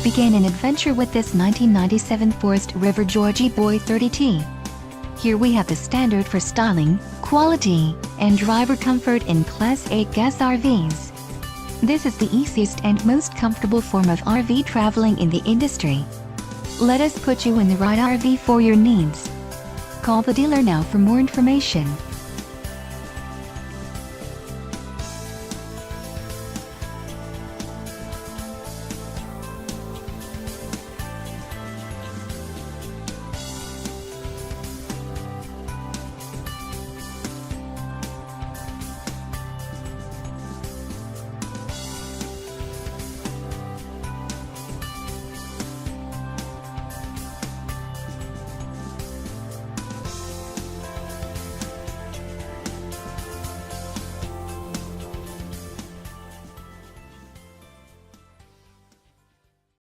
Begin an adventure with this 1997 Forest River Georgie Boy 30T. Here we have the standard for styling, quality, and driver comfort in Class 8 gas RVs. This is the easiest and most comfortable form of RV traveling in the industry. Let us put you in the right RV for your needs. Call the dealer now for more information.